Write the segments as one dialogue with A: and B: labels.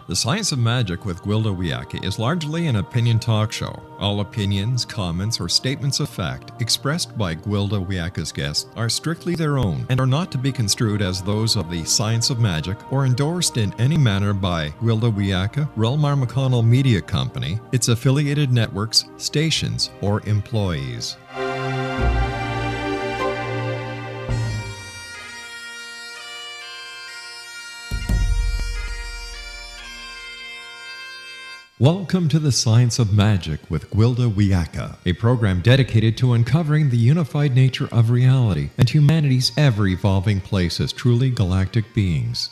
A: The Science of Magic with Gwilda Wiyaka is largely an opinion talk show. All opinions, comments, or statements of fact expressed by Gwilda Wiyaka's guests are strictly their own and are not to be construed as those of the Science of Magic or endorsed in any manner by Gwilda Wiyaka, Relmar McConnell Media Company, its affiliated networks, stations, or employees. Welcome to the Science of Magic with Gwilda Wiyaka, a program dedicated to uncovering the unified nature of reality and humanity's ever-evolving place as truly galactic beings.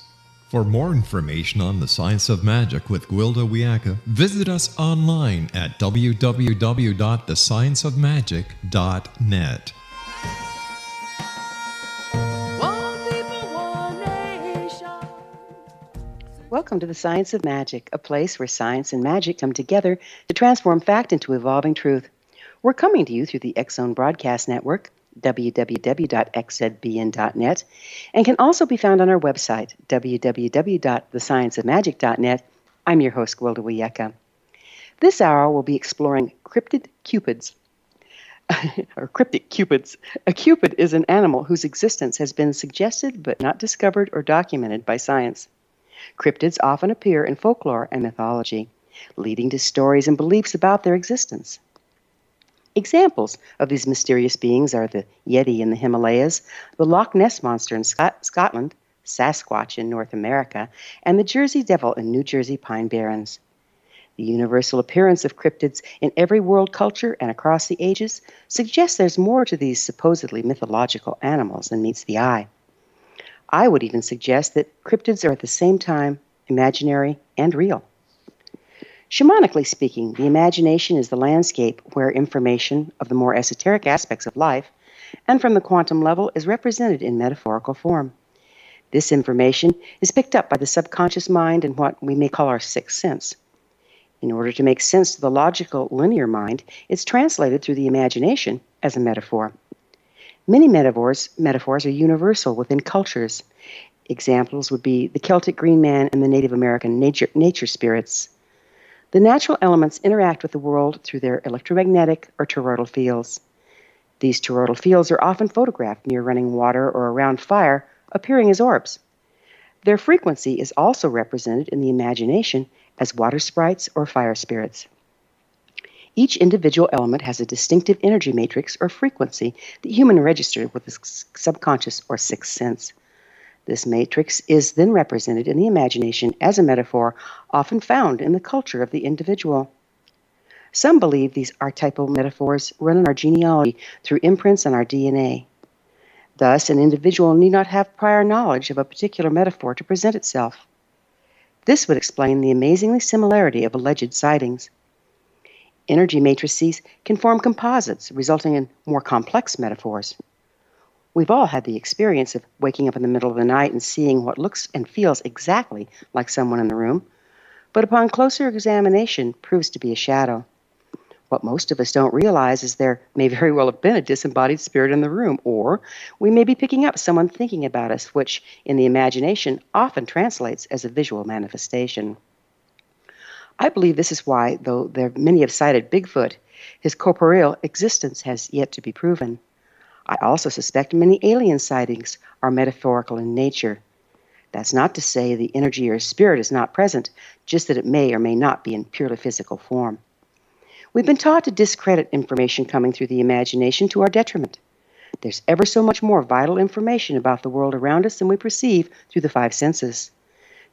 A: For more information on the Science of Magic with Gwilda Wiyaka, visit us online at www.thescienceofmagic.net.
B: Welcome to the Science of Magic, a place where science and magic come together to transform fact into evolving truth. We're coming to you through the X-Zone Broadcast Network, www.xzbn.net, and can also be found on our website, www.thescienceofmagic.net. I'm your host, Gwilda Wiyaka. This hour we'll be exploring cryptid cupids, or cryptic cupids. A cupid is an animal whose existence has been suggested but not discovered or documented by science. Cryptids often appear in folklore and mythology, leading to stories and beliefs about their existence. Examples of these mysterious beings are the Yeti in the Himalayas, the Loch Ness Monster in Scotland, Sasquatch in North America, and the Jersey Devil in New Jersey Pine Barrens. The universal appearance of cryptids in every world culture and across the ages suggests there's more to these supposedly mythological animals than meets the eye. I would even suggest that cryptids are at the same time imaginary and real. Shamanically speaking, the imagination is the landscape where information of the more esoteric aspects of life and from the quantum level is represented in metaphorical form. This information is picked up by the subconscious mind in what we may call our sixth sense. In order to make sense to the logical, linear mind, it's translated through the imagination as a metaphor. Many metaphors are universal within cultures. Examples would be the Celtic Green Man and the Native American nature spirits. The natural elements interact with the world through their electromagnetic or toroidal fields. These toroidal fields are often photographed near running water or around fire, appearing as orbs. Their frequency is also represented in the imagination as water sprites or fire spirits. Each individual element has a distinctive energy matrix or frequency that human registers with the subconscious or sixth sense. This matrix is then represented in the imagination as a metaphor often found in the culture of the individual. Some believe these archetypal metaphors run in our genealogy through imprints on our DNA. Thus, an individual need not have prior knowledge of a particular metaphor to present itself. This would explain the amazingly similarity of alleged sightings. Energy matrices can form composites, resulting in more complex metaphors. We've all had the experience of waking up in the middle of the night and seeing what looks and feels exactly like someone in the room, but upon closer examination proves to be a shadow. What most of us don't realize is there may very well have been a disembodied spirit in the room, or we may be picking up someone thinking about us, which in the imagination often translates as a visual manifestation. I believe this is why, though many have cited Bigfoot, his corporeal existence has yet to be proven. I also suspect many alien sightings are metaphorical in nature. That's not to say the energy or spirit is not present, just that it may or may not be in purely physical form. We've been taught to discredit information coming through the imagination to our detriment. There's ever so much more vital information about the world around us than we perceive through the five senses.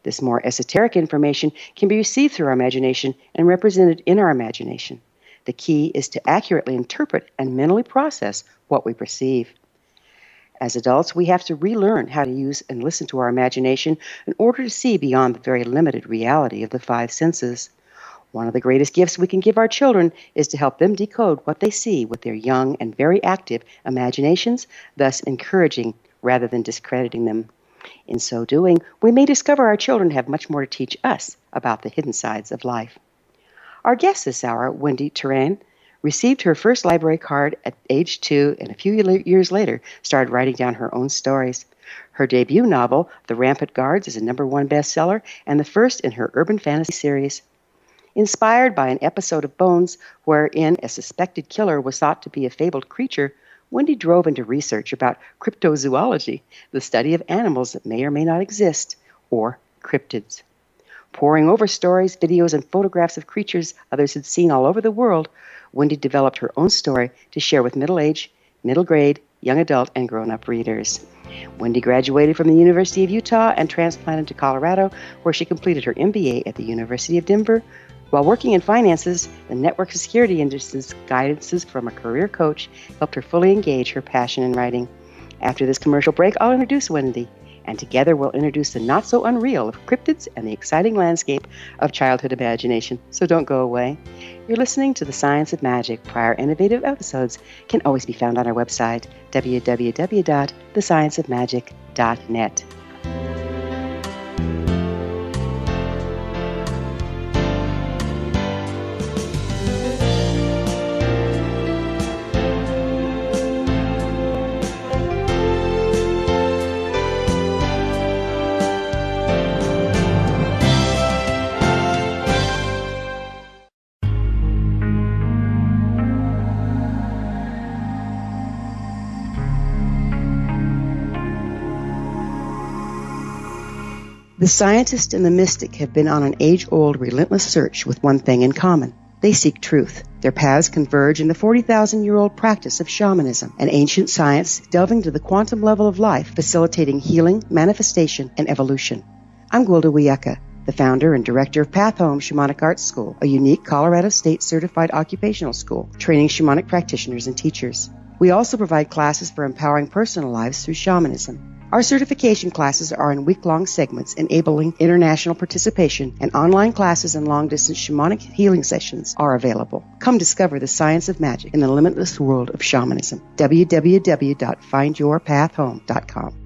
B: This more esoteric information can be received through our imagination and represented in our imagination. The key is to accurately interpret and mentally process what we perceive. As adults, we have to relearn how to use and listen to our imagination in order to see beyond the very limited reality of the five senses. One of the greatest gifts we can give our children is to help them decode what they see with their young and very active imaginations, thus encouraging rather than discrediting them. In so doing, we may discover our children have much more to teach us about the hidden sides of life. Our guest this hour, Wendy Terrien, received her first library card at age 2 and a few years later started writing down her own stories. Her debut novel, The Rampart Guards, is a #1 bestseller and the first in her urban fantasy series. Inspired by an episode of Bones wherein a suspected killer was thought to be a fabled creature, Wendy drove into research about cryptozoology, the study of animals that may or may not exist, or cryptids. Poring over stories, videos, and photographs of creatures others had seen all over the world, Wendy developed her own story to share with middle-aged, middle grade, young adult, and grown-up readers. Wendy graduated from the University of Utah and transplanted to Colorado, where she completed her MBA at the University of Denver. While working in finances, the network security industry's guidances from a career coach helped her fully engage her passion in writing. After this commercial break, I'll introduce Wendy, and together we'll introduce the not-so-unreal of cryptids and the exciting landscape of childhood imagination. So don't go away. You're listening to The Science of Magic. Prior innovative episodes can always be found on our website, www.thescienceofmagic.net. The scientist and the mystic have been on an age-old, relentless search with one thing in common. They seek truth. Their paths converge in the 40,000-year-old practice of shamanism, an ancient science delving to the quantum level of life, facilitating healing, manifestation, and evolution. I'm Gwilda Wiyaka, the founder and director of Path Home Shamanic Arts School, a unique Colorado State-certified occupational school, training shamanic practitioners and teachers. We also provide classes for empowering personal lives through shamanism. Our certification classes are in week-long segments enabling international participation, and online classes and long-distance shamanic healing sessions are available. Come discover the science of magic in the limitless world of shamanism. www.findyourpathhome.com.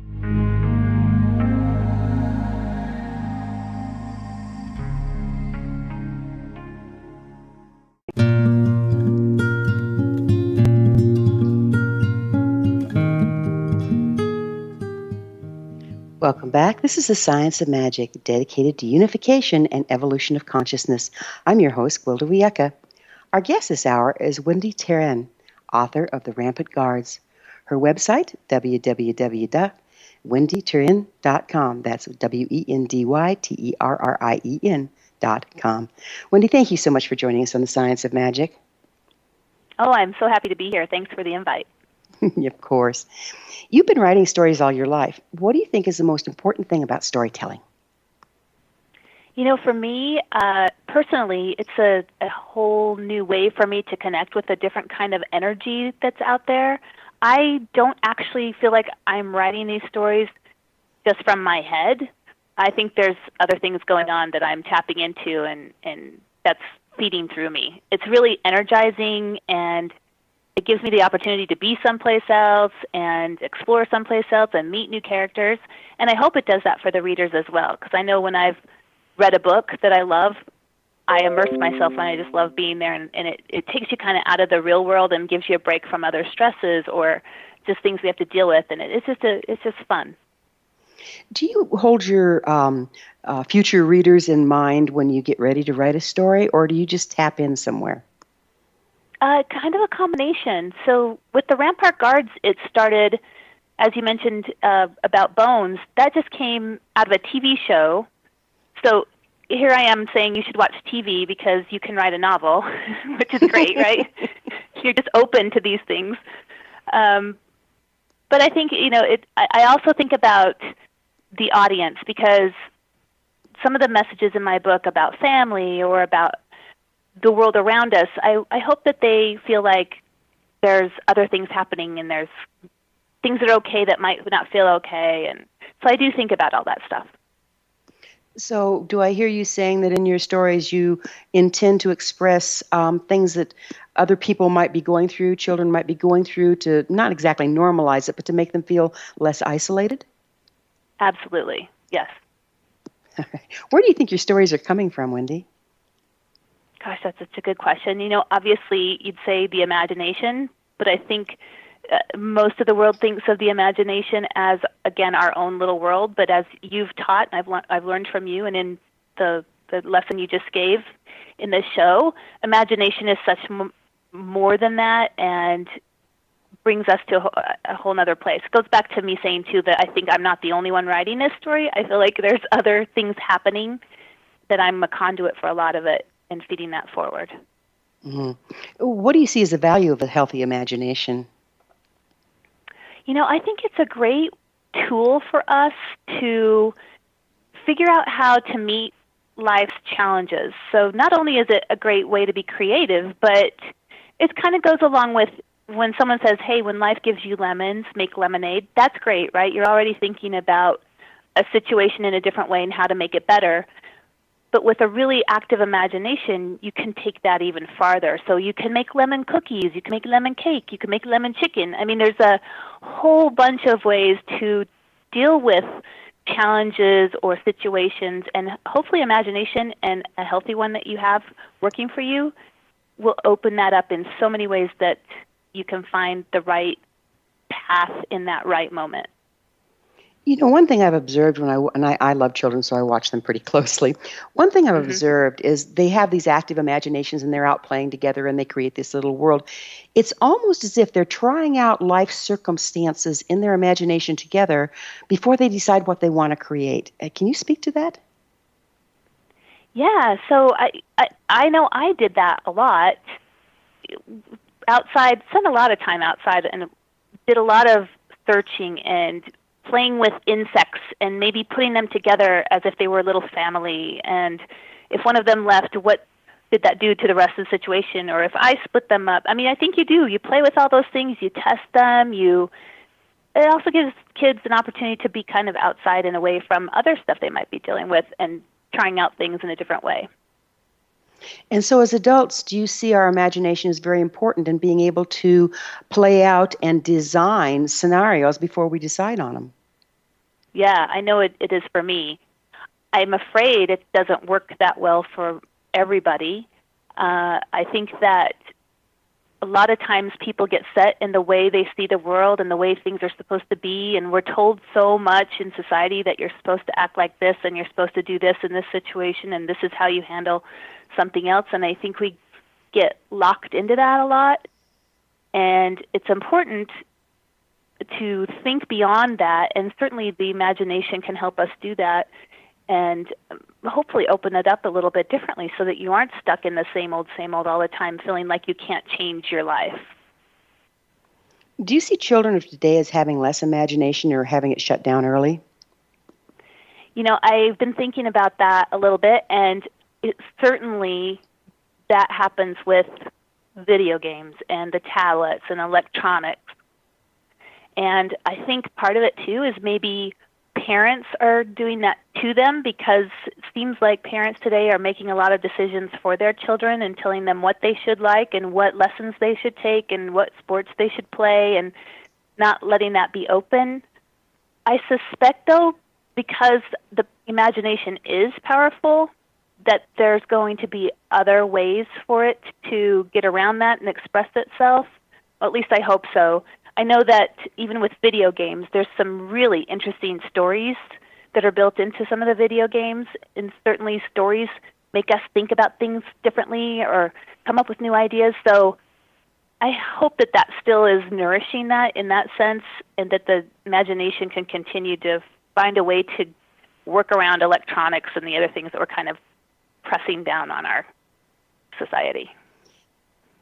B: Welcome back. This is The Science of Magic, dedicated to unification and evolution of consciousness. I'm your host, Gwilda Wiyaka. Our guest this hour is Wendy Terrien, author of The Rampart Guards. Her website, www.wendyterrien.com. That's WendyTerrien.com. Wendy, thank you so much for joining us on The Science of Magic.
C: Oh, I'm so happy to be here. Thanks for the invite.
B: Of course. You've been writing stories all your life. What do you think is the most important thing about storytelling?
C: You know, for me, personally, it's a whole new way for me to connect with a different kind of energy that's out there. I don't actually feel like I'm writing these stories just from my head. I think there's other things going on that I'm tapping into, and that's feeding through me. It's really energizing, and it gives me the opportunity to be someplace else and explore someplace else and meet new characters. And I hope it does that for the readers as well, because I know when I've read a book that I love, I immerse myself and I just love being there. And it takes you kind of out of the real world and gives you a break from other stresses or just things we have to deal with. And it's just fun.
B: Do you hold your future readers in mind when you get ready to write a story, or do you just tap in somewhere?
C: Kind of a combination. So with the Rampart Guards, it started, as you mentioned, about Bones. That just came out of a TV show. So here I am saying you should watch TV because you can write a novel, which is great, right? You're just open to these things. But I think, I also think about the audience, because some of the messages in my book about family or about the world around us, I hope that they feel like there's other things happening and there's things that are okay that might not feel okay. And so I do think about all that stuff.
B: So do I hear you saying that in your stories you intend to express things that other people might be going through, children might be going through, to not exactly normalize it, but to make them feel less isolated?
C: Absolutely, yes.
B: Where do you think your stories are coming from, Wendy?
C: Gosh, that's such a good question. Obviously you'd say the imagination, but I think most of the world thinks of the imagination as, again, our own little world. But as you've taught, and I've learned from you, and in the lesson you just gave in this show, imagination is such more than that, and brings us to a whole nother place. It goes back to me saying, too, that I think I'm not the only one writing this story. I feel like there's other things happening that I'm a conduit for a lot of it and feeding that forward.
B: Mm-hmm. What do you see as the value of a healthy imagination?
C: I think it's a great tool for us to figure out how to meet life's challenges. So not only is it a great way to be creative, but it kind of goes along with when someone says, hey, when life gives you lemons, make lemonade. That's great, right? You're already thinking about a situation in a different way and how to make it better. But with a really active imagination, you can take that even farther. So you can make lemon cookies, you can make lemon cake, you can make lemon chicken. I mean, there's a whole bunch of ways to deal with challenges or situations, and hopefully imagination, and a healthy one that you have working for you, will open that up in so many ways that you can find the right path in that right moment.
B: One thing I've observed and I love children, so I watch them pretty closely. One thing I've observed is they have these active imaginations, and they're out playing together, and they create this little world. It's almost as if they're trying out life circumstances in their imagination together before they decide what they want to create. Can you speak to that?
C: Yeah, so I know I did that a lot. Outside, spent a lot of time outside, and did a lot of searching and playing with insects and maybe putting them together as if they were a little family. And if one of them left, what did that do to the rest of the situation? Or if I split them up, I mean, I think you do. You play with all those things, you test them, it also gives kids an opportunity to be kind of outside and away from other stuff they might be dealing with and trying out things in a different way.
B: And so as adults, do you see our imagination as very important in being able to play out and design scenarios before we decide on them?
C: Yeah, I know it is for me. I'm afraid it doesn't work that well for everybody. I think that a lot of times people get set in the way they see the world and the way things are supposed to be, and we're told so much in society that you're supposed to act like this and you're supposed to do this in this situation and this is how you handle something else. And I think we get locked into that a lot. And it's important to think beyond that, and certainly the imagination can help us do that and hopefully open it up a little bit differently so that you aren't stuck in the same old all the time, feeling like you can't change your life.
B: Do you see children of today as having less imagination or having it shut down early?
C: I've been thinking about that a little bit, and certainly that happens with video games and the tablets and electronics. And I think part of it, too, is maybe parents are doing that to them, because it seems like parents today are making a lot of decisions for their children and telling them what they should like and what lessons they should take and what sports they should play, and not letting that be open. I suspect, though, because the imagination is powerful, that there's going to be other ways for it to get around that and express itself. Well, at least I hope so. I know that even with video games, there's some really interesting stories that are built into some of the video games, and certainly stories make us think about things differently or come up with new ideas. So I hope that that still is nourishing that in that sense, and that the imagination can continue to find a way to work around electronics and the other things that we're kind of pressing down on our society.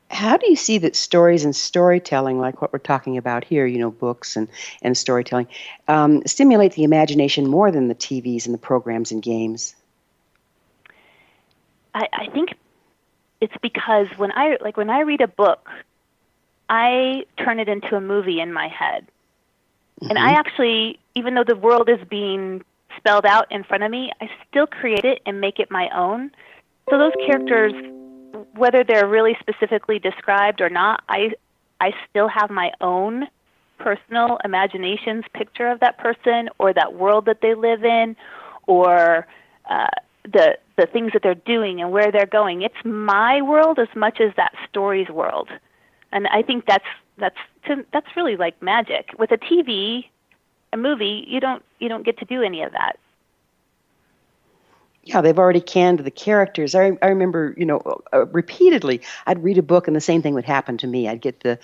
B: How do you see that stories and storytelling, like what we're talking about here, books and storytelling, stimulate the imagination more than the TVs and the programs and games?
C: I think it's because when I read a book, I turn it into a movie in my head. Mm-hmm. And I actually, even though the world is being spelled out in front of me, I still create it and make it my own. So those characters, whether they're really specifically described or not, I still have my own personal imagination's picture of that person or that world that they live in, or the things that they're doing and where they're going. It's my world as much as that story's world. And I think that's That's really like magic. With a movie, you don't get to do any of that.
B: Yeah, they've already canned the characters. I remember, repeatedly, I'd read a book and the same thing would happen to me. I'd get the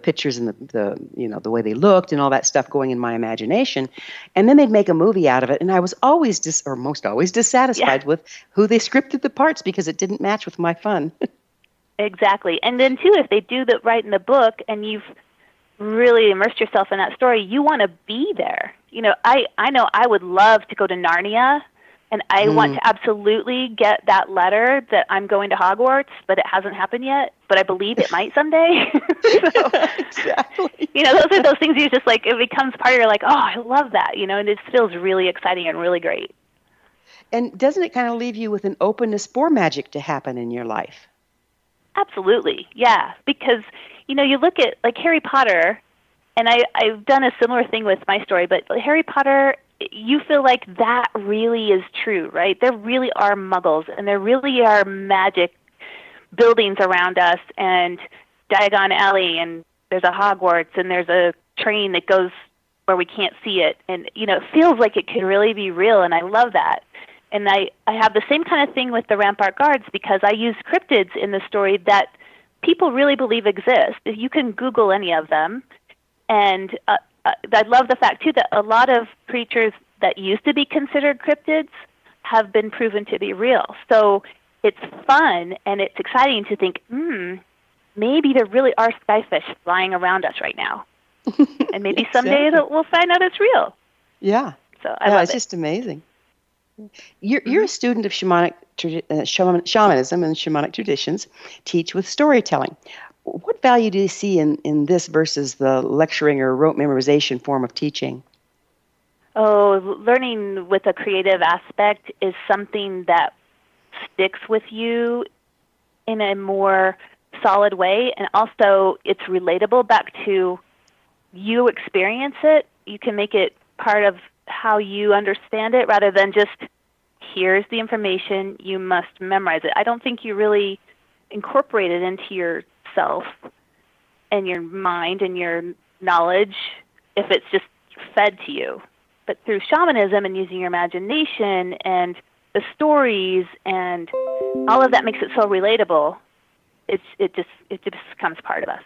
B: pictures and the way they looked and all that stuff going in my imagination. And then they'd make a movie out of it. And I was always most always dissatisfied with who they scripted the parts because it didn't match with my fun.
C: Exactly. And then too, if they do that right in the book and you've really immersed yourself in that story, you want to be there. I know I would love to go to Narnia. And I want to absolutely get that letter that I'm going to Hogwarts, but it hasn't happened yet. But I believe it might someday.
B: Exactly.
C: Those are those things you just like, it becomes part of your like, oh, I love that, and it feels really exciting and really great.
B: And doesn't it kind of leave you with an openness for magic to happen in your life?
C: Absolutely, yeah. Because, you look at like Harry Potter, and I've done a similar thing with my story, but Harry Potter, you feel like that really is true, right? There really are muggles, and there really are magic buildings around us, and Diagon Alley, and there's a Hogwarts, and there's a train that goes where we can't see it. And, it feels like it could really be real, and I love that. And I have the same kind of thing with the Rampart Guards because I use cryptids in the story that people really believe exist. You can Google any of them. And I love the fact, too, that a lot of creatures that used to be considered cryptids have been proven to be real. So it's fun and it's exciting to think, maybe there really are skyfish flying around us right now. And maybe someday we'll find out it's real.
B: Yeah.
C: So I love
B: it's just amazing. You're a student of shamanism and shamanic traditions, teach with storytelling. What value do you see in this versus the lecturing or rote memorization form of teaching?
C: Oh, learning with a creative aspect is something that sticks with you in a more solid way, and also it's relatable back to you experience it. You can make it part of how you understand it rather than just, here's the information, you must memorize it. I don't think you really incorporate it into yourself and your mind and your knowledge if it's just fed to you. But through shamanism and using your imagination and the stories and all of that makes it so relatable, it just becomes part of us.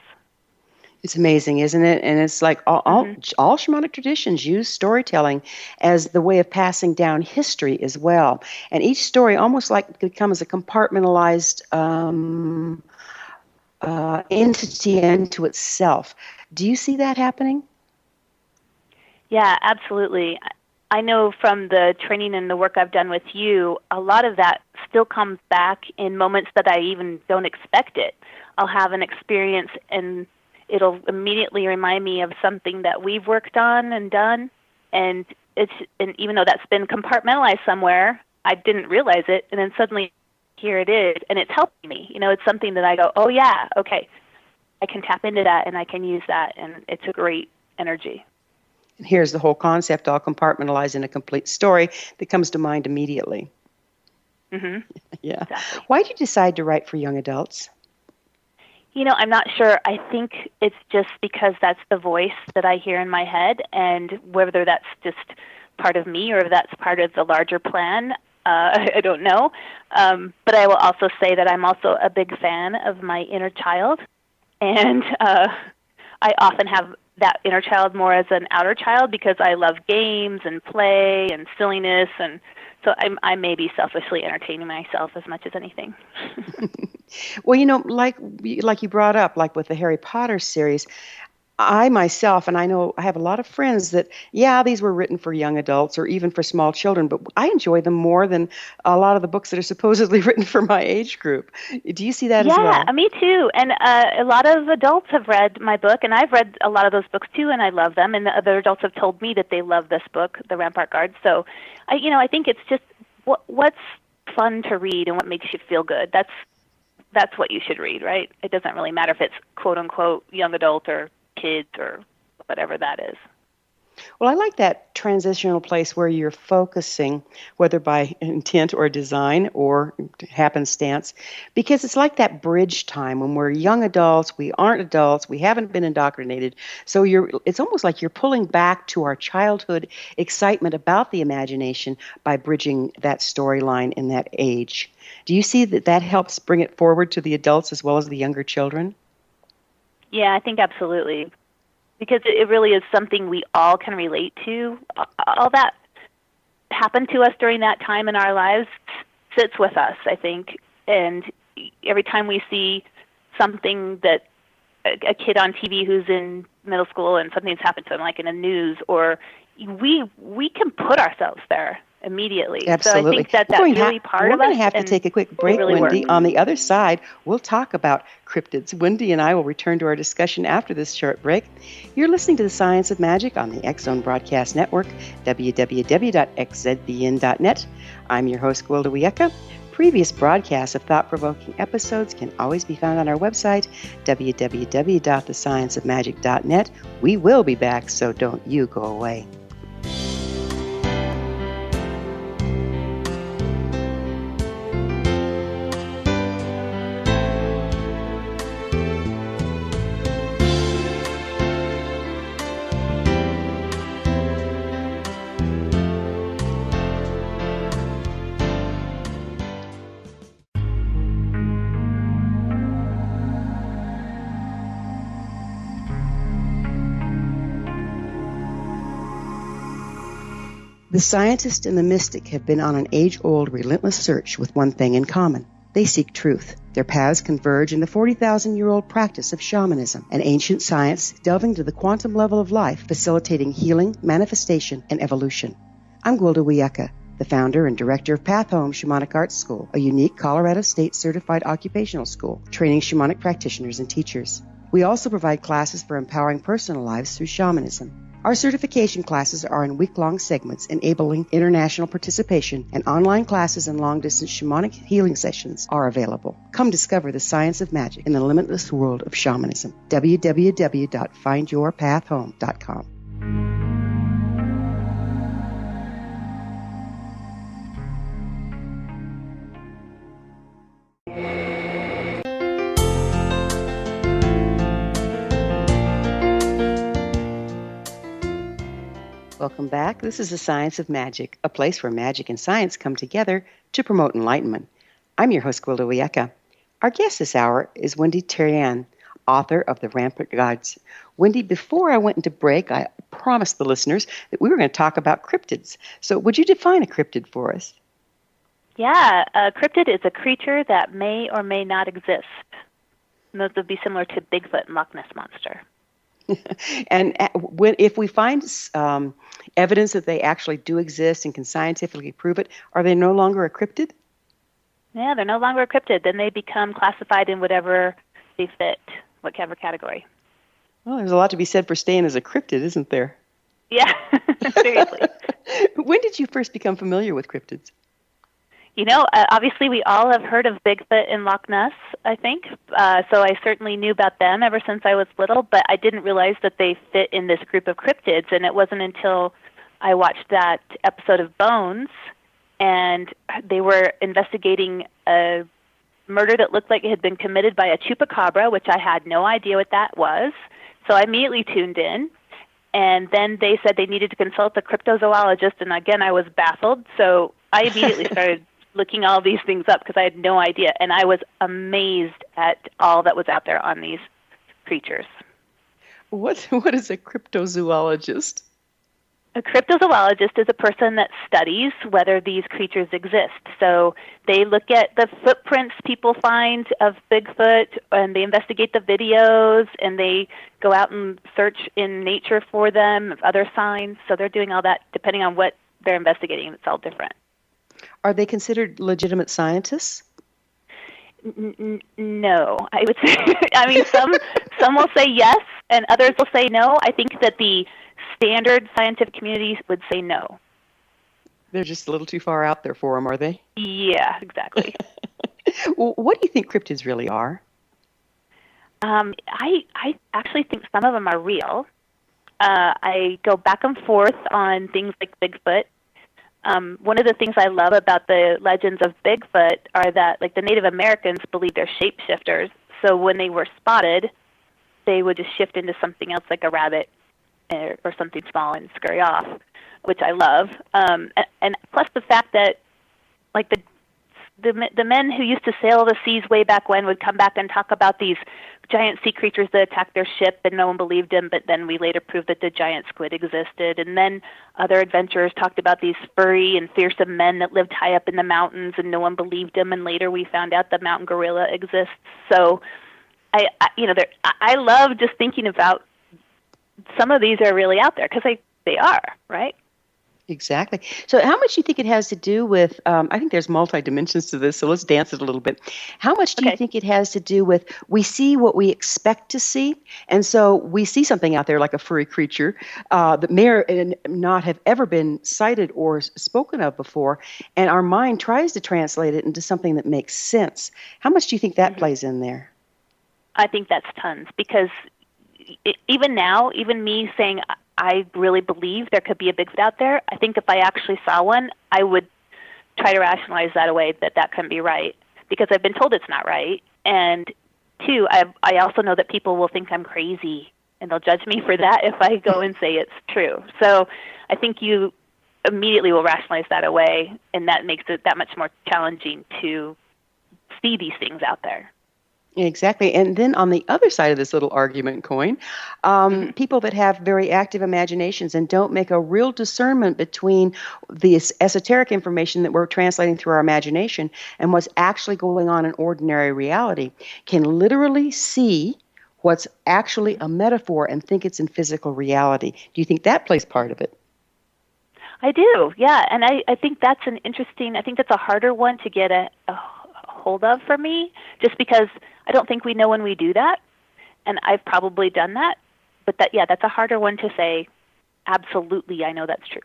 B: It's amazing, isn't it? And it's like all shamanic traditions use storytelling as the way of passing down history as well. And each story almost like becomes a compartmentalized entity unto itself. Do you see that happening?
C: Yeah, absolutely. I know from the training and the work I've done with you, a lot of that still comes back in moments that I even don't expect it. I'll have an experience and it'll immediately remind me of something that we've worked on and done. And even though that's been compartmentalized somewhere, I didn't realize it. And then suddenly here it is. And it's helping me. It's something that I go, oh yeah, okay. I can tap into that and I can use that. And it's a great energy.
B: And here's the whole concept all compartmentalized in a complete story that comes to mind immediately.
C: Mm-hmm.
B: Yeah.
C: Exactly.
B: Why did you decide to write for young adults?
C: I'm not sure. I think it's just because that's the voice that I hear in my head, and whether that's just part of me or if that's part of the larger plan, I don't know. But I will also say that I'm also a big fan of my inner child, and I often have that inner child more as an outer child because I love games and play and silliness, and so I may be selfishly entertaining myself as much as anything.
B: Well, like you brought up, like with the Harry Potter series, I myself, and I know I have a lot of friends that, these were written for young adults or even for small children, but I enjoy them more than a lot of the books that are supposedly written for my age group. Do you see that as well?
C: Yeah, me too. And a lot of adults have read my book, and I've read a lot of those books too, and I love them. And the other adults have told me that they love this book, The Rampart Guards. So, I think it's just what's fun to read and what makes you feel good. That's what you should read, right? It doesn't really matter if it's quote unquote young adult or kids or whatever that is.
B: Well, I like that transitional place where you're focusing, whether by intent or design or happenstance, because it's like that bridge time when we're young adults, we aren't adults, we haven't been indoctrinated. So it's almost like you're pulling back to our childhood excitement about the imagination by bridging that storyline in that age. Do you see that that helps bring it forward to the adults as well as the younger children?
C: Yeah, I think absolutely. Because it really is something we all can relate to. All that happened to us during that time in our lives sits with us, I think. And every time we see something that a kid on TV who's in middle school and something's happened to them, like in the news, or we can put ourselves there immediately.
B: Absolutely.
C: So I think that's really part of us.
B: We're going to have to take a quick break,
C: really
B: Wendy.
C: works.
B: On the other side, we'll talk about cryptids. Wendy and I will return to our discussion after this short break. You're listening to The Science of Magic on the X-Zone Broadcast Network, www.xzbn.net. I'm your host, Gwilda Wiyaka. Previous broadcasts of thought-provoking episodes can always be found on our website, www.thescienceofmagic.net. We will be back, so don't you go away. The scientist and the mystic have been on an age-old, relentless search with one thing in common. They seek truth. Their paths converge in the 40,000-year-old practice of shamanism, an ancient science delving to the quantum level of life, facilitating healing, manifestation, and evolution. I'm Gwilda Wiyaka, the founder and director of Path Home Shamanic Arts School, a unique Colorado State certified occupational school, training shamanic practitioners and teachers. We also provide classes for empowering personal lives through shamanism. Our certification classes are in week-long segments enabling international participation, and online classes and long-distance shamanic healing sessions are available. Come discover the science of magic in the limitless world of shamanism. www.findyourpathhome.com. Welcome back. This is The Science of Magic, a place where magic and science come together to promote enlightenment. I'm your host, Gwilda Wiyaka. Our guest this hour is Wendy Terrien, author of the Rampart Guards. Wendy, before I went into break, I promised the listeners that we were going to talk about cryptids. So would you define a cryptid for us?
C: Yeah, a cryptid is a creature that may or may not exist. And those would be similar to Bigfoot and Loch Ness Monster.
B: And if we find evidence that they actually do exist and can scientifically prove it, are they no longer a cryptid?
C: Yeah, they're no longer a cryptid. Then they become classified in whatever they fit, whatever category.
B: Well, there's a lot to be said for staying as a cryptid, isn't there?
C: Yeah, seriously.
B: When did you first become familiar with cryptids?
C: You know, obviously we all have heard of Bigfoot and Loch Ness, I think. So I certainly knew about them ever since I was little, but I didn't realize that they fit in this group of cryptids. And it wasn't until I watched that episode of Bones, and they were investigating a murder that looked like it had been committed by a chupacabra, which I had no idea what that was. So I immediately tuned in. And then they said they needed to consult a cryptozoologist, and again, I was baffled. So I immediately started looking all these things up because I had no idea, and I was amazed at all that was out there on these creatures.
B: What is a cryptozoologist?
C: A cryptozoologist is a person that studies whether these creatures exist. So they look at the footprints people find of Bigfoot, and they investigate the videos, and they go out and search in nature for them, other signs. So they're doing all that depending on what they're investigating. It's all different.
B: Are they considered legitimate scientists?
C: No, I would say. I mean, some will say yes, and others will say no. I think that the standard scientific community would say no.
B: They're just a little too far out there for them, are they?
C: Yeah, exactly.
B: Well, what do you think cryptids really are?
C: I actually think some of them are real. I go back and forth on things like Bigfoot. One of the things I love about the legends of Bigfoot are that, like, the Native Americans believe they're shapeshifters. So when they were spotted, they would just shift into something else, like a rabbit or something small, and scurry off, which I love. And plus the fact that, like, the men who used to sail the seas way back when would come back and talk about these giant sea creatures that attacked their ship, and no one believed them, but then we later proved that the giant squid existed. And then other adventurers talked about these furry and fearsome men that lived high up in the mountains, and no one believed them, and later we found out the mountain gorilla exists. So I love just thinking about some of these are really out there, because they are, right?
B: Exactly. So how much do you think it has to do with, I think there's multi-dimensions to this, so let's dance it a little bit. How much do you think it has to do with, we see what we expect to see, and so we see something out there like a furry creature that may or not have ever been cited or spoken of before, and our mind tries to translate it into something that makes sense. How much do you think that plays in there?
C: I think that's tons, because even now, even me saying I really believe there could be a Bigfoot out there, I think if I actually saw one, I would try to rationalize that away, that couldn't be right, because I've been told it's not right. And two, I also know that people will think I'm crazy, and they'll judge me for that if I go and say it's true. So I think you immediately will rationalize that away, and that makes it that much more challenging to see these things out there.
B: Exactly. And then on the other side of this little argument coin, people that have very active imaginations and don't make a real discernment between the esoteric information that we're translating through our imagination and what's actually going on in ordinary reality can literally see what's actually a metaphor and think it's in physical reality. Do you think that plays part of it?
C: I do, yeah. And I think that's I think that's a harder one to get a hold of for me, just because I don't think we know when we do that, and I've probably done that. But that's a harder one to say, absolutely, I know that's true.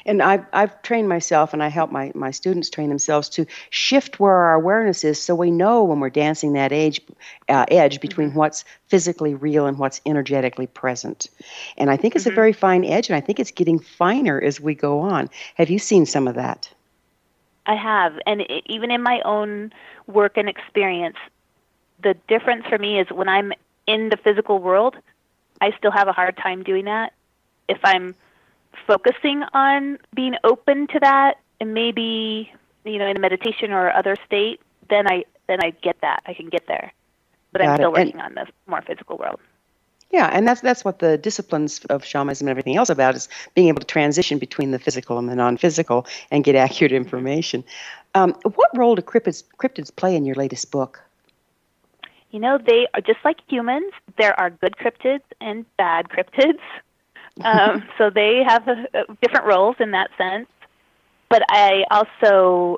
B: And I've trained myself, and I help my students train themselves to shift where our awareness is, so we know when we're dancing that edge between what's physically real and what's energetically present. And I think it's a very fine edge, and I think it's getting finer as we go on. Have you seen some of that?
C: I have, and even in my own work and experience, the difference for me is when I'm in the physical world, I still have a hard time doing that. If I'm focusing on being open to that, and maybe in a meditation or other state, then I get that. I can get there, but I'm still working on the more physical world.
B: Yeah, and that's what the disciplines of shamanism and everything else about, is being able to transition between the physical and the non-physical and get accurate information. What role do cryptids play in your latest book?
C: They are just like humans. There are good cryptids and bad cryptids. So they have different roles in that sense. But I also,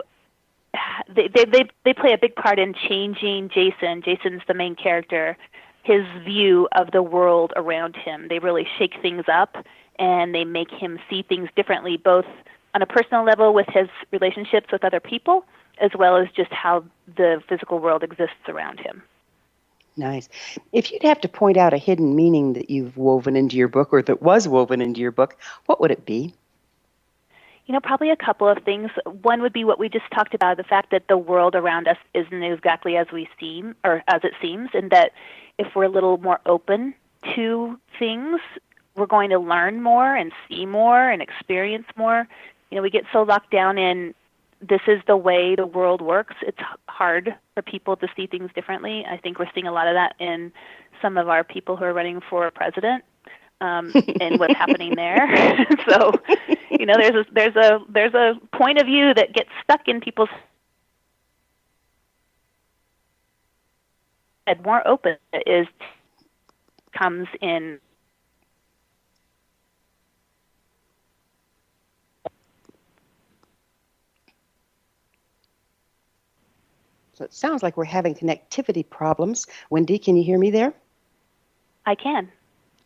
C: they play a big part in changing Jason. Jason's the main character. His view of the world around him. They really shake things up, and they make him see things differently, both on a personal level with his relationships with other people, as well as just how the physical world exists around him.
B: Nice. If you'd have to point out a hidden meaning that you've woven into your book, or that was woven into your book, what would it be?
C: Probably a couple of things. One would be what we just talked about, the fact that the world around us isn't exactly as we seem, or as it seems, and that if we're a little more open to things, we're going to learn more and see more and experience more. We get so locked down in this is the way the world works. It's hard for people to see things differently. I think we're seeing a lot of that in some of our people who are running for president, and what's happening there. So, there's a point of view that gets stuck in people's head. More open comes in.
B: So it sounds like we're having connectivity problems. Wendy, can you hear me there?
C: I can.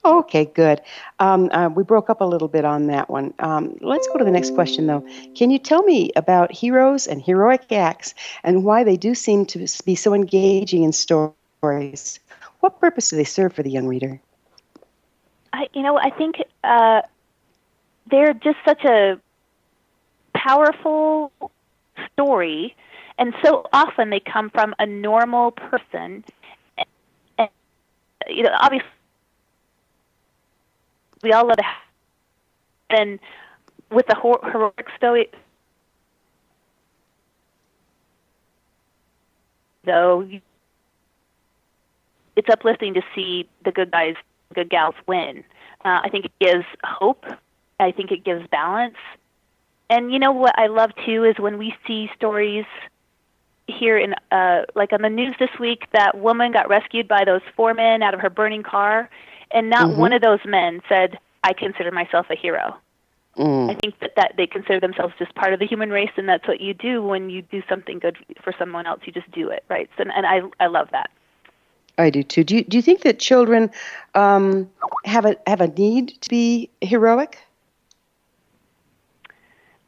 B: Okay, good. We broke up a little bit on that one. Let's go to the next question, though. Can you tell me about heroes and heroic acts and why they do seem to be so engaging in stories? What purpose do they serve for the young reader?
C: I think they're just such a powerful story, and so often they come from a normal person. And, obviously, we all love to have, and with the heroic story, though, it's uplifting to see the good guys, good gals win. I think it gives hope. I think it gives balance. And what I love too is when we see stories here in, like on the news this week, that woman got rescued by those 4 men out of her burning car, and not one of those men said, "I consider myself a hero." I think that they consider themselves just part of the human race, and that's what you do when you do something good for someone else. You just do it, right? So, and I love that.
B: I do too. Do you think that children have a need to be heroic?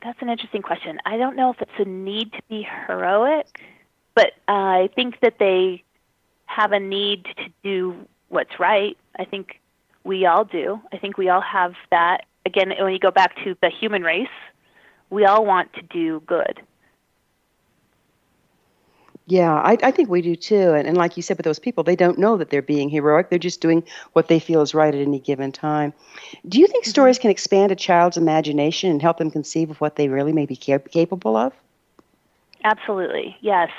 C: That's an interesting question. I don't know if it's a need to be heroic, but I think that they have a need to do what's right. I think we all do. I think we all have that. Again, when you go back to the human race, we all want to do good.
B: Yeah, I think we do too. And like you said, with those people, they don't know that they're being heroic. They're just doing what they feel is right at any given time. Do you think stories can expand a child's imagination and help them conceive of what they really may be capable of?
C: Absolutely, yes.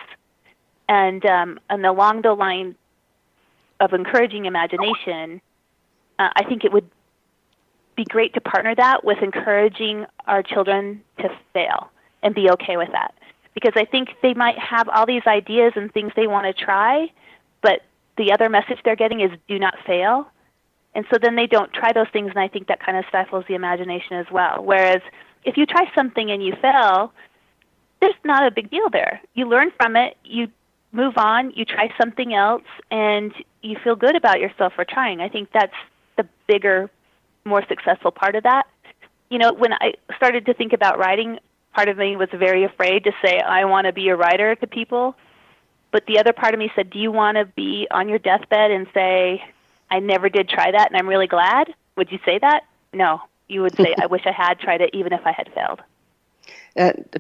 C: And along the line of encouraging imagination, I think it would be great to partner that with encouraging our children to fail and be okay with that. Because I think they might have all these ideas and things they want to try, but the other message they're getting is do not fail. And so then they don't try those things, and I think that kind of stifles the imagination as well. Whereas if you try something and you fail, there's not a big deal there. You learn from it, you move on, you try something else, and you feel good about yourself for trying. I think that's the bigger, more successful part of that. When I started to think about writing, part of me was very afraid to say, I want to be a writer to people. But the other part of me said, do you want to be on your deathbed and say, I never did try that and I'm really glad? Would you say that? No. You would say, I wish I had tried it even if I had failed.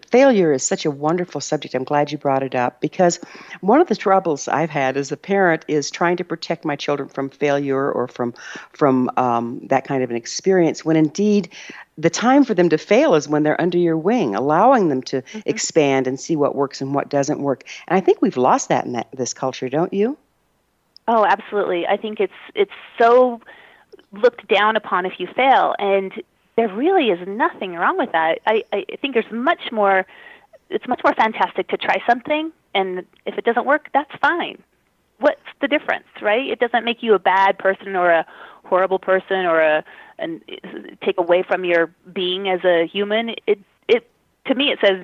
B: Failure is such a wonderful subject. I'm glad you brought it up, because one of the troubles I've had as a parent is trying to protect my children from failure or from that kind of an experience, when indeed the time for them to fail is when they're under your wing, allowing them to expand and see what works and what doesn't work. And I think we've lost that in this culture, don't you?
C: Oh, absolutely. I think it's so looked down upon if you fail, and there really is nothing wrong with that. I think there's much more. It's much more fantastic to try something, and if it doesn't work, that's fine. What's the difference, right? It doesn't make you a bad person or a horrible person or and take away from your being as a human. It to me it says,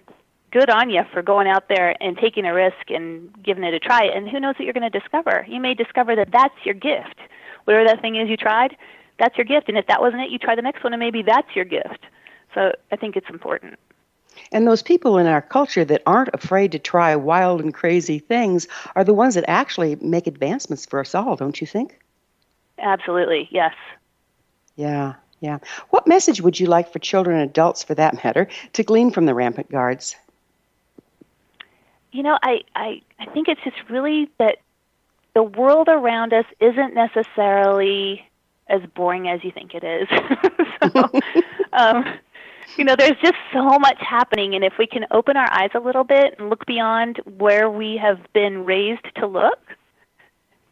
C: good on you for going out there and taking a risk and giving it a try. And who knows what you're going to discover? You may discover that that's your gift. Whatever that thing is you tried, that's your gift. And if that wasn't it, you try the next one, and maybe that's your gift. So I think it's important.
B: And those people in our culture that aren't afraid to try wild and crazy things are the ones that actually make advancements for us all, don't you think?
C: Absolutely, yes.
B: Yeah. What message would you like for children and adults, for that matter, to glean from the Rampart Guards?
C: I think it's just really that the world around us isn't necessarily as boring as you think it is. There's just so much happening, and if we can open our eyes a little bit and look beyond where we have been raised to look,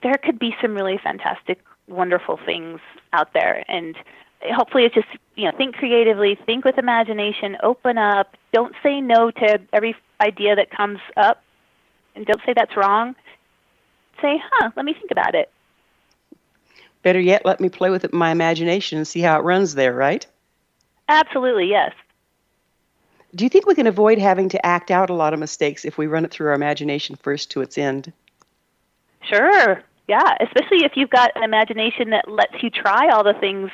C: there could be some really fantastic, wonderful things out there. And hopefully it's just, think creatively, think with imagination, open up, don't say no to every idea that comes up, and don't say that's wrong. Say, let me think about it.
B: Better yet, let me play with it in my imagination and see how it runs there, right?
C: Absolutely, yes.
B: Do you think we can avoid having to act out a lot of mistakes if we run it through our imagination first to its end?
C: Sure, yeah, especially if you've got an imagination that lets you try all the things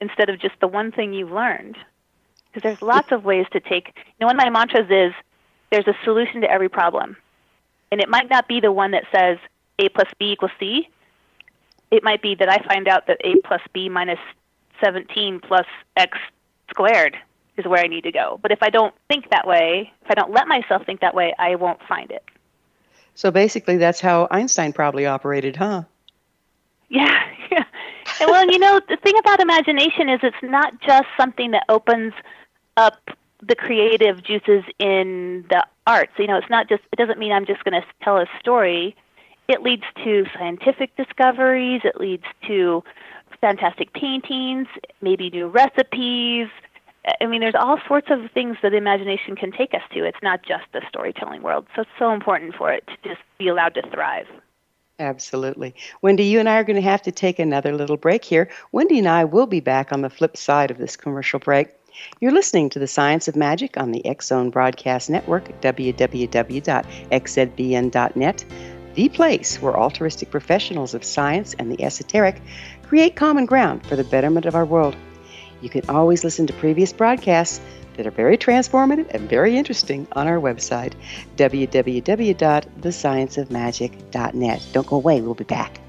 C: instead of just the one thing you've learned. Because there's lots of ways to take, one of my mantras is, there's a solution to every problem. And it might not be the one that says A plus B equals C. It might be that I find out that A plus B minus 17 plus x squared is where I need to go. But if I don't think that way, if I don't let myself think that way, I won't find it.
B: So basically, that's how Einstein probably operated, huh?
C: Yeah, yeah. And well, the thing about imagination is it's not just something that opens up the creative juices in the arts. It's not just, it doesn't mean I'm just going to tell a story. It leads to scientific discoveries. It leads to fantastic paintings, maybe new recipes. I mean, there's all sorts of things that imagination can take us to. It's not just the storytelling world. So it's so important for it to just be allowed to thrive.
B: Absolutely. Wendy, you and I are going to have to take another little break here. Wendy and I will be back on the flip side of this commercial break. You're listening to The Science of Magic on the X-Zone Broadcast Network, www.xzbn.net, the place where altruistic professionals of science and the esoteric create common ground for the betterment of our world. You can always listen to previous broadcasts that are very transformative and very interesting on our website, www.thescienceofmagic.net. Don't go away. We'll be back.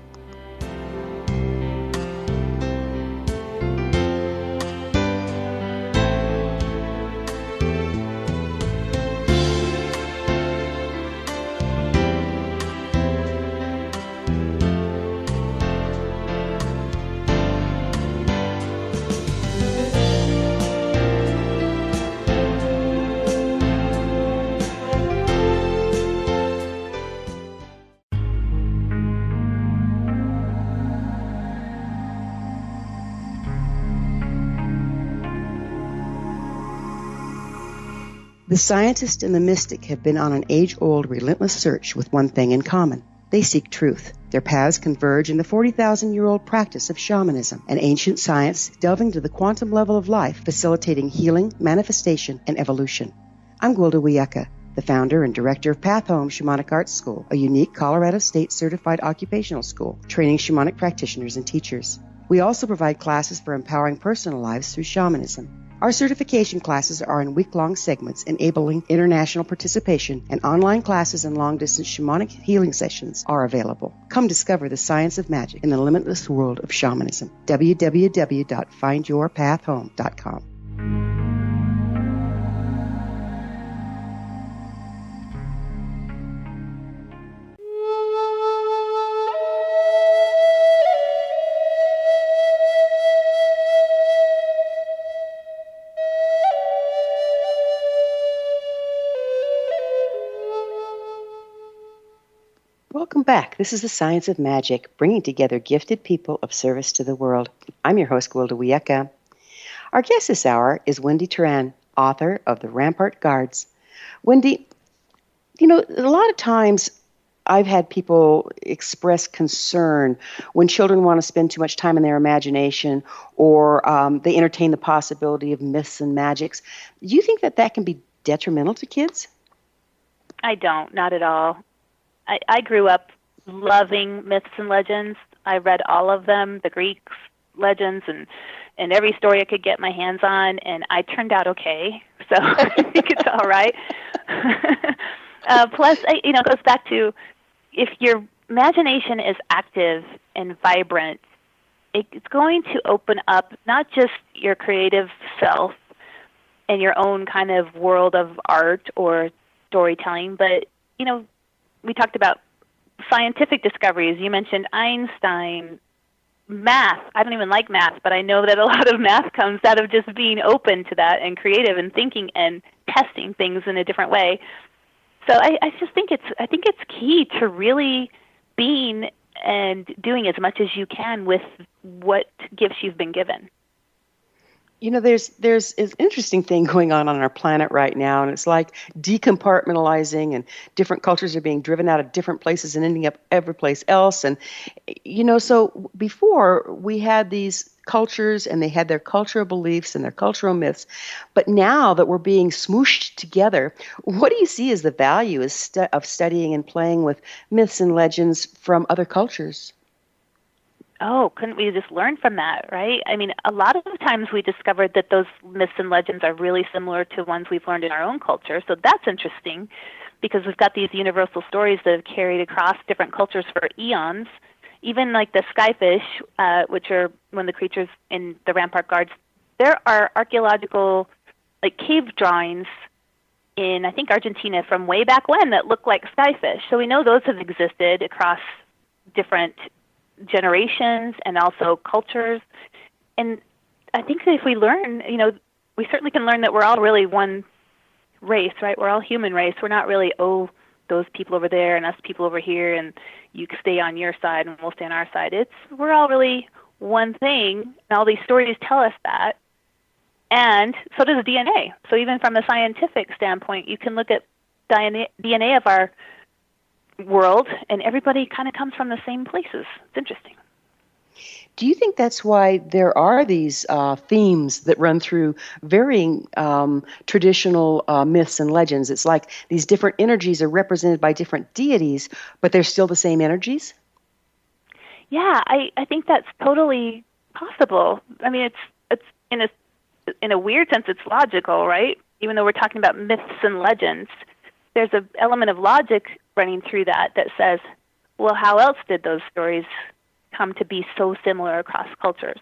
B: The scientist and the mystic have been on an age-old, relentless search with one thing in common. They seek truth. Their paths converge in the 40,000-year-old practice of shamanism, an ancient science delving to the quantum level of life, facilitating healing, manifestation, and evolution. I'm Gwilda Wiyaka, the founder and director of Path Home Shamanic Arts School, a unique Colorado State certified occupational school training shamanic practitioners and teachers. We also provide classes for empowering personal lives through shamanism. Our certification classes are in week-long segments enabling international participation, and online classes and long-distance shamanic healing sessions are available. Come discover the science of magic in the limitless world of shamanism. www.findyourpathhome.com. Welcome back. This is The Science of Magic, bringing together gifted people of service to the world. I'm your host, Gwilda Wiyaka. Our guest this hour is Wendy Terrien, author of The Rampart Guards. Wendy, a lot of times I've had people express concern when children want to spend too much time in their imagination, or they entertain the possibility of myths and magics. Do you think that can be detrimental to kids?
C: I don't, not at all. I grew up loving myths and legends. I read all of them, the Greek legends, and every story I could get my hands on, and I turned out okay. So I think it's all right. Plus, it goes back to, if your imagination is active and vibrant, it's going to open up not just your creative self and your own kind of world of art or storytelling, but, we talked about scientific discoveries. You mentioned Einstein, math. I don't even like math, but I know that a lot of math comes out of just being open to that and creative and thinking and testing things in a different way. So I just think it's key to really being and doing as much as you can with what gifts you've been given.
B: There's an interesting thing going on our planet right now, and it's like decompartmentalizing, and different cultures are being driven out of different places and ending up every place else. And, so before we had these cultures, and they had their cultural beliefs and their cultural myths, but now that we're being smooshed together, what do you see as the value of studying and playing with myths and legends from other cultures?
C: Oh, couldn't we just learn from that, right? I mean, a lot of the times we discovered that those myths and legends are really similar to ones we've learned in our own culture. So that's interesting, because we've got these universal stories that have carried across different cultures for eons. even like the skyfish, which are one of the creatures in the Rampart Guards, there are archaeological like cave drawings in, I think, Argentina from way back when that look like skyfish. So we know those have existed across different generations and also cultures. And I think that if we learn, we certainly can learn that we're all really one race, right? We're all human race. We're not really, those people over there and us people over here, and you stay on your side and we'll stay on our side. We're all really one thing, and all these stories tell us that. And so does DNA. So even from a scientific standpoint, you can look at DNA of our world, and everybody kind of comes from the same places. It's interesting.
B: Do you think that's why there are these themes that run through varying traditional myths and legends? It's like these different energies are represented by different deities, but they're still the same energies?
C: Yeah, I think that's totally possible. I mean, it's in a weird sense, it's logical, right? Even though we're talking about myths and legends, there's an element of logic running through that says, well, how else did those stories come to be so similar across cultures?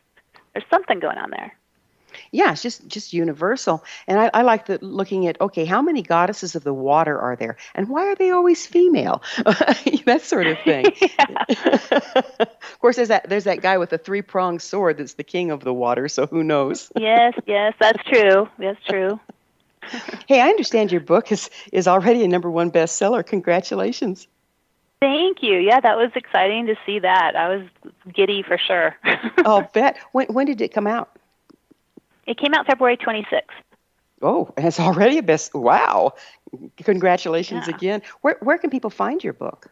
C: There's something going on there.
B: Yeah, it's just universal. And I like looking at, okay, how many goddesses of the water are there? And why are they always female? That sort of thing. Of course, there's that guy with the 3-pronged sword that's the king of the water, so who knows?
C: Yes, that's true. That's true.
B: Hey, I understand your book is already a #1 bestseller. Congratulations.
C: Thank you. Yeah, that was exciting to see that. I was giddy for sure.
B: I'll bet. When did it come out?
C: It came out February 26th.
B: Oh, and it's already a best. Wow. Congratulations again. Where can people find your book?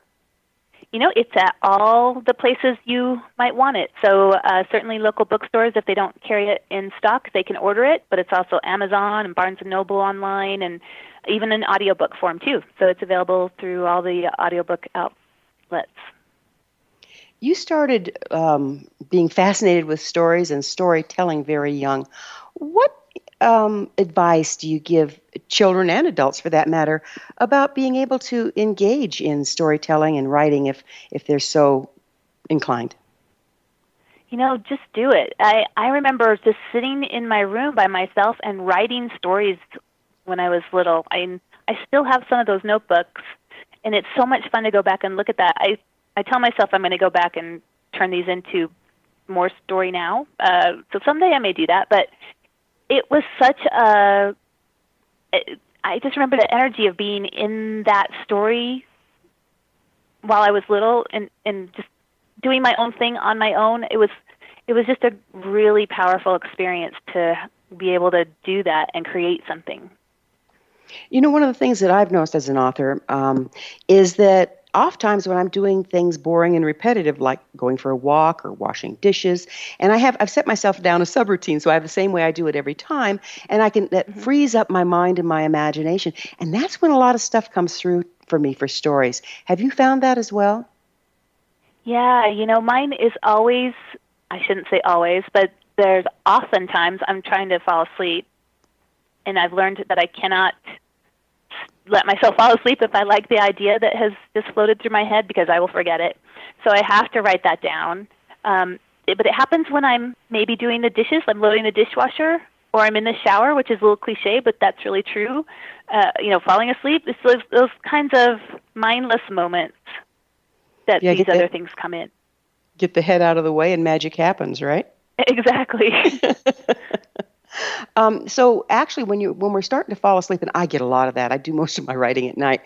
C: It's at all the places you might want it. So certainly local bookstores, if they don't carry it in stock, they can order it. But it's also Amazon and Barnes & Noble online, and even in audiobook form too. So it's available through all the audiobook outlets.
B: You started being fascinated with stories and storytelling very young. What advice do you give children and adults, for that matter, about being able to engage in storytelling and writing if they're so inclined?
C: Just do it. I remember just sitting in my room by myself and writing stories when I was little. I still have some of those notebooks, and it's so much fun to go back and look at that. I tell myself I'm going to go back and turn these into more story now. So someday I may do that, but it was such I just remember the energy of being in that story while I was little and just doing my own thing on my own. It was just a really powerful experience to be able to do that and create something.
B: One of the things that I've noticed as an author is that oftentimes when I'm doing things boring and repetitive, like going for a walk or washing dishes, and I've set myself down a subroutine, so I have the same way I do it every time, and that frees up my mind and my imagination, and that's when a lot of stuff comes through for me for stories. Have you found that as well?
C: Yeah, mine is always, I shouldn't say always, but there's oftentimes I'm trying to fall asleep, and I've learned that I cannot let myself fall asleep if I like the idea that has just floated through my head, because I will forget it. So I have to write that down. But it happens when I'm maybe doing the dishes, I'm loading the dishwasher, or I'm in the shower, which is a little cliche, but that's really true. Falling asleep, it's those kinds of mindless moments that these other things come in.
B: Get the head out of the way and magic happens, right?
C: Exactly.
B: So actually, when we're starting to fall asleep, and I get a lot of that, I do most of my writing at night.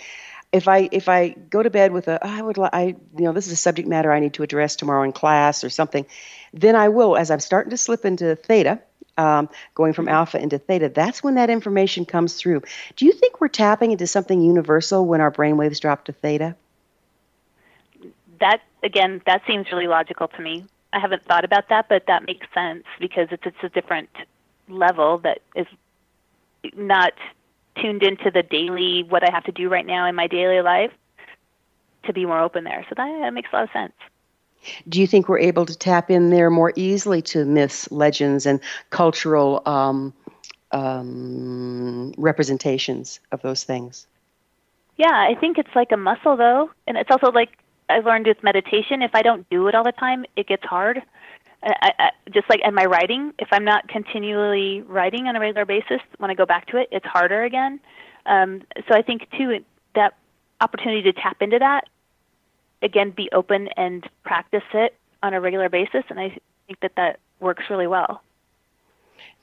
B: If I go to bed with this is a subject matter I need to address tomorrow in class or something, then I will, as I'm starting to slip into theta, going from alpha into theta, that's when that information comes through. Do you think we're tapping into something universal when our brainwaves drop to theta?
C: That seems really logical to me. I haven't thought about that, but that makes sense because it's a different level that is not tuned into the daily, what I have to do right now in my daily life, to be more open there. So that makes a lot of sense.
B: Do you think we're able to tap in there more easily to myths, legends, and cultural representations of those things?
C: Yeah, I think it's like a muscle, though. And it's also like I learned with meditation, if I don't do it all the time, it gets hard. Just like in my writing, if I'm not continually writing on a regular basis, when I go back to it, it's harder again. So I think, too, that opportunity to tap into that, again, be open and practice it on a regular basis, and I think that works really well.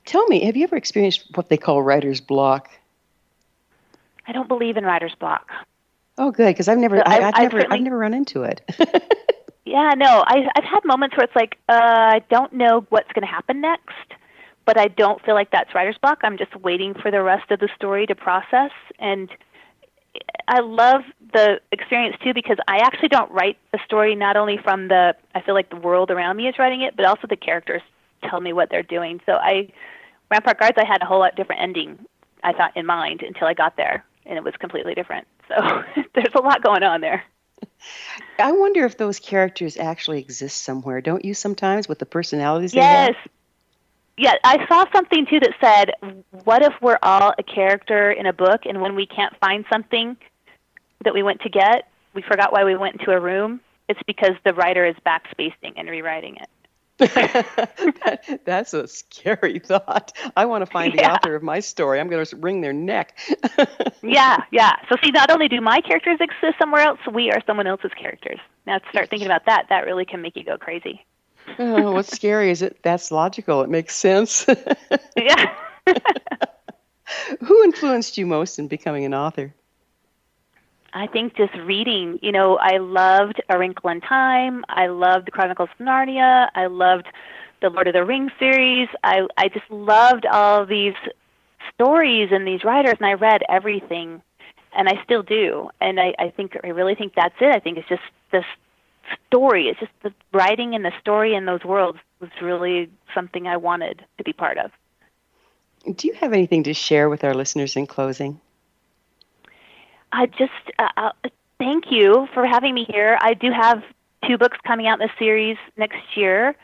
B: Tell me, have you ever experienced what they call writer's block?
C: I don't believe in writer's block.
B: Oh, good, because I've never run into it.
C: Yeah, no, I've had moments where it's like, I don't know what's going to happen next, but I don't feel like that's writer's block. I'm just waiting for the rest of the story to process, and I love the experience, too, because I actually don't write the story not only from I feel like the world around me is writing it, but also the characters tell me what they're doing. So Rampart Guards, I had a whole lot different ending, I thought, in mind until I got there, and it was completely different. So there's a lot going on there.
B: I wonder if those characters actually exist somewhere. Don't you sometimes, with the personalities they have?
C: Yeah, I saw something, too, that said, what if we're all a character in a book, and when we can't find something that we went to get, we forgot why we went into a room? It's because the writer is backspacing and rewriting it.
B: That's a scary thought. I want to find the author of my story. I'm going to wring their neck.
C: Yeah. So see, not only do my characters exist somewhere else, we are someone else's characters. Now to start thinking about that really can make you go crazy.
B: Oh, what's scary is that's logical. It makes sense.
C: Yeah.
B: Who influenced you most in becoming an author?
C: I think just reading. I loved A Wrinkle in Time. I loved The Chronicles of Narnia. I loved the Lord of the Rings series. I just loved all these stories and these writers, and I read everything, and I still do. And I really think that's it. I think it's just this story. It's just the writing and the story in those worlds was really something I wanted to be part of.
B: Do you have anything to share with our listeners in closing?
C: I just thank you for having me here. I do have 2 books coming out in the series next year.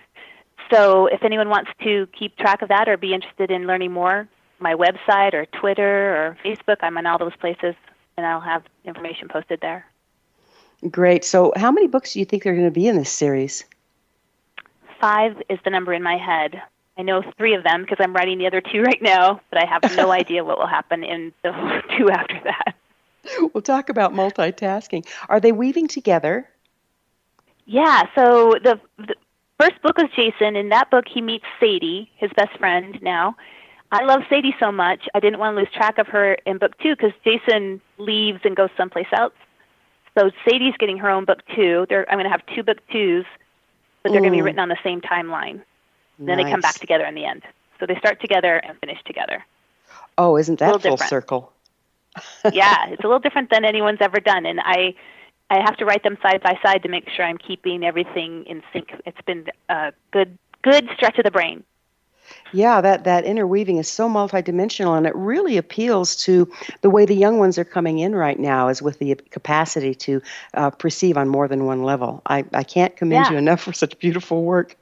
C: So if anyone wants to keep track of that or be interested in learning more, my website or Twitter or Facebook, I'm on all those places, and I'll have information posted there.
B: Great. So how many books do you think there are going to be in this series?
C: 5 is the number in my head. I know 3 of them because I'm writing the other 2 right now, but I have no idea what will happen in the 2 after that.
B: We'll talk about multitasking. Are they weaving together?
C: Yeah, so the first book was Jason. In that book, he meets Sadie, his best friend now. I love Sadie so much, I didn't want to lose track of her in book 2 because Jason leaves and goes someplace else. So Sadie's getting her own book 2. I'm going to have 2 book 2s, but they're going to be written on the same timeline.
B: Nice.
C: Then they come back together in the end. So they start together and finish together.
B: Oh, isn't that full
C: different.
B: Circle?
C: Yeah, it's a little different than anyone's ever done, and I have to write them side by side to make sure I'm keeping everything in sync. It's been a good stretch of the brain.
B: Yeah, that interweaving is so multidimensional, and it really appeals to the way the young ones are coming in right now, is with the capacity to perceive on more than one level. I can't commend you enough for such beautiful work.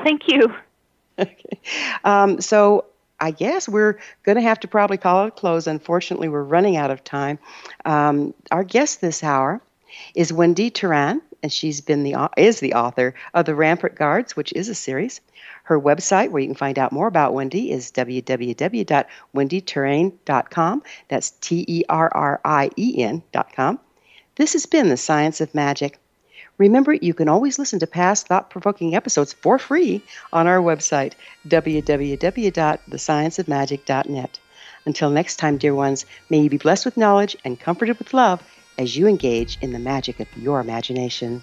C: Thank you.
B: Okay. So I guess we're going to have to probably call it a close. Unfortunately, we're running out of time. Our guest this hour is Wendy Terrien, and she's is the author of the Rampart Guards, which is a series. Her website, where you can find out more about Wendy, is www.wendyterrien.com. That's TERRIEN.com. This has been The Science of Magic. Remember, you can always listen to past thought-provoking episodes for free on our website, www.thescienceofmagic.net. Until next time, dear ones, may you be blessed with knowledge and comforted with love as you engage in the magic of your imagination.